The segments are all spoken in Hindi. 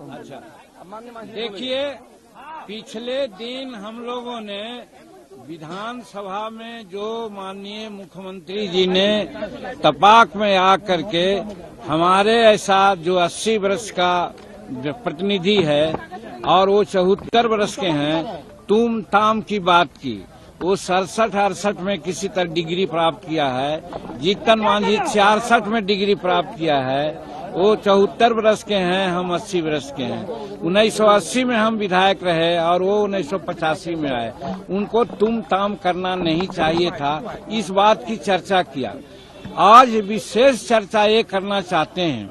अच्छा, देखिए, पिछले दिन हम लोगों ने विधानसभा में जो माननीय मुख्यमंत्री जी ने तपाक में आकर के हमारे ऐसा जो 80 वर्ष का प्रतिनिधि है और वो 74 वर्ष के हैं, तुम ताम की बात की। वो 67-68 में किसी तरह डिग्री प्राप्त किया है। जीतन मांझी 66 में डिग्री प्राप्त किया है। वो 74 वर्ष के हैं, हम 80 वर्ष के हैं। 1980 में हम विधायक रहे और वो 1985 में आए। उनको तुम ताम करना नहीं चाहिए था, इस बात की चर्चा किया। आज विशेष चर्चा ये करना चाहते हैं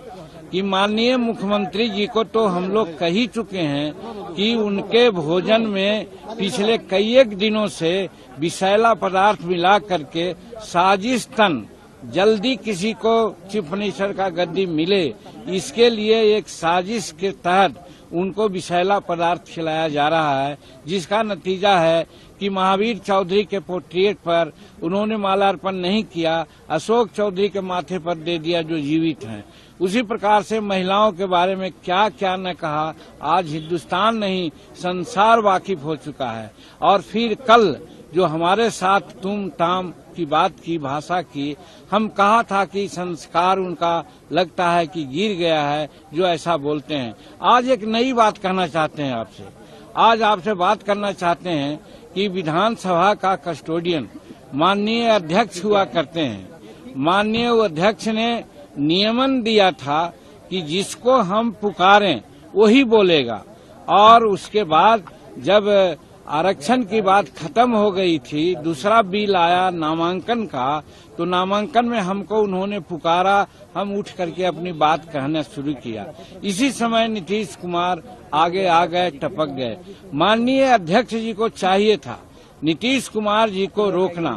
कि माननीय मुख्यमंत्री जी को तो हम लोग कह ही चुके हैं कि उनके भोजन में पिछले कई एक दिनों से विषैला पदार्थ मिला करके साजिशतन जल्दी किसी को चीफ मिनिस्टर का गद्दी मिले, इसके लिए एक साजिश के तहत उनको विषैला पदार्थ खिलाया जा रहा है, जिसका नतीजा है कि महावीर चौधरी के पोर्ट्रेट पर उन्होंने माल्यार्पण नहीं किया, अशोक चौधरी के माथे पर दे दिया जो जीवित हैं। उसी प्रकार से महिलाओं के बारे में क्या क्या न कहा, आज हिंदुस्तान नहीं संसार वाकिफ हो चुका है। और फिर कल जो हमारे साथ तुम ताम की बात की, भाषा की, हम कहा था कि संस्कार उनका लगता है कि गिर गया है जो ऐसा बोलते हैं। आज एक नई बात कहना चाहते हैं आपसे। आज आपसे बात करना चाहते हैं कि विधानसभा का कस्टोडियन माननीय अध्यक्ष हुआ करते हैं। माननीय अध्यक्ष ने नियमन दिया था कि जिसको हम पुकारें वही बोलेगा। और उसके बाद जब आरक्षण की बात खत्म हो गई थी, दूसरा बिल आया नामांकन का, तो नामांकन में हमको उन्होंने पुकारा, हम उठ करके अपनी बात कहना शुरू किया। इसी समय नीतीश कुमार आगे आ गए, टपक गए। माननीय अध्यक्ष जी को चाहिए था नीतीश कुमार जी को रोकना।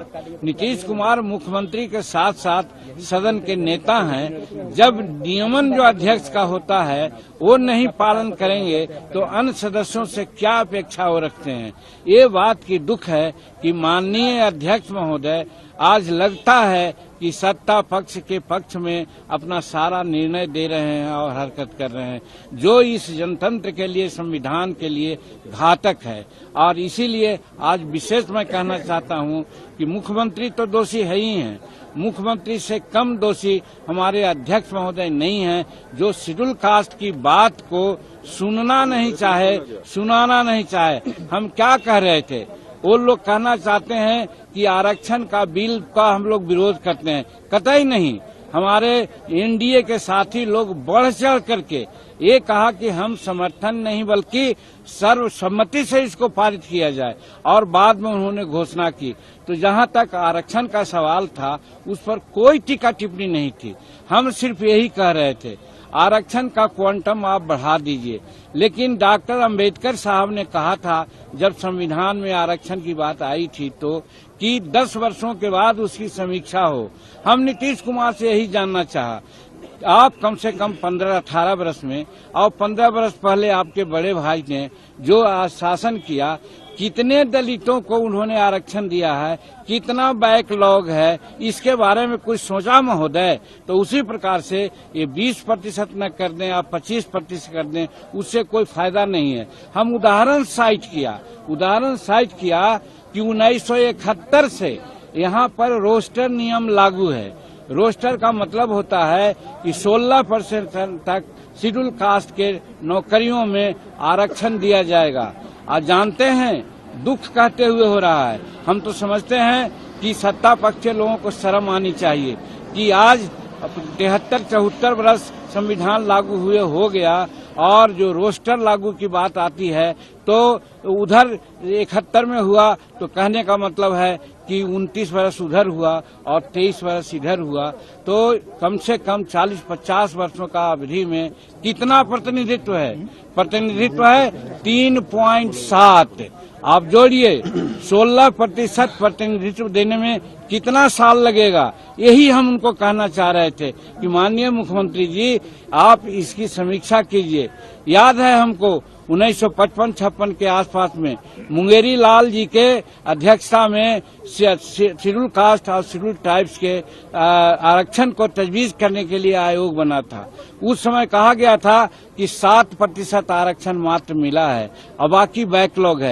नीतीश कुमार मुख्यमंत्री के साथ साथ सदन के नेता हैं। जब नियमन जो अध्यक्ष का होता है वो नहीं पालन करेंगे तो अन्य सदस्यों से क्या अपेक्षा वो रखते हैं। ये बात की दुख है कि माननीय अध्यक्ष महोदय आज लगता है कि सत्ता पक्ष के पक्ष में अपना सारा निर्णय दे रहे हैं और हरकत कर रहे हैं, जो इस जनतंत्र के लिए, संविधान के लिए घातक है। और इसीलिए आज विशेष मैं कहना चाहता हूं कि मुख्यमंत्री तो दोषी है ही हैं, मुख्यमंत्री से कम दोषी हमारे अध्यक्ष महोदय नहीं हैं, जो शेड्यूल कास्ट की बात को सुनना नहीं चाहे, सुनाना नहीं चाहे। हम क्या कह रहे थे, वो लोग कहना चाहते हैं कि आरक्षण का बिल का हम लोग विरोध करते हैं। कतई नहीं, हमारे एनडीए के साथी लोग बढ़ चढ़ करके ये कहा कि हम समर्थन नहीं बल्कि सर्वसम्मति से इसको पारित किया जाए, और बाद में उन्होंने घोषणा की। तो जहां तक आरक्षण का सवाल था उस पर कोई टीका टिप्पणी नहीं थी। हम सिर्फ यही कह रहे थे आरक्षण का क्वांटम आप बढ़ा दीजिए। लेकिन डॉक्टर अंबेडकर साहब ने कहा था जब संविधान में आरक्षण की बात आई थी तो कि 10 वर्षों के बाद उसकी समीक्षा हो। हम नीतीश कुमार से यही जानना चाहा, आप कम से कम 15-18 वर्ष में और 15 वर्ष पहले आपके बड़े भाई ने जो शासन किया, कितने दलितों को उन्होंने आरक्षण दिया है, कितना बैकलॉग है, इसके बारे में कुछ सोचा महोदय? तो उसी प्रकार से ये 20% न कर दें, आप 25% कर दें, उससे कोई फायदा नहीं है। हम उदाहरण साइट किया कि 1971 से यहाँ पर रोस्टर नियम लागू है। रोस्टर का मतलब होता है कि 16% तक शेड्यूल कास्ट के नौकरियों में आरक्षण दिया जाएगा। आज जानते हैं दुख कहते हुए हो रहा है। हम तो समझते हैं कि सत्ता पक्ष के लोगों को शर्म आनी चाहिए कि आज 73-74 वर्ष संविधान लागू हुए हो गया और जो रोस्टर लागू की बात आती है तो उधर 71 में हुआ तो कहने का मतलब है कि 29 वर्ष उधर हुआ और 23 वर्ष इधर हुआ, तो कम से कम 40-50 वर्षों का अवधि में कितना प्रतिनिधित्व है? प्रतिनिधित्व है 3.7। आप जोड़िए 16% प्रतिनिधित्व देने में कितना साल लगेगा? यही हम उनको कहना चाह रहे थे कि माननीय मुख्यमंत्री जी आप इसकी समीक्षा कीजिए। याद है हमको 1955-56 के आसपास में मुंगेरी लाल जी के अध्यक्षता में शेड्यूल कास्ट और शेड्यूल ट्राइब्स के आरक्षण को तजवीज करने के लिए आयोग बना था। उस समय कहा गया था कि 7% आरक्षण मात्र मिला है और बाकी बैकलॉग है।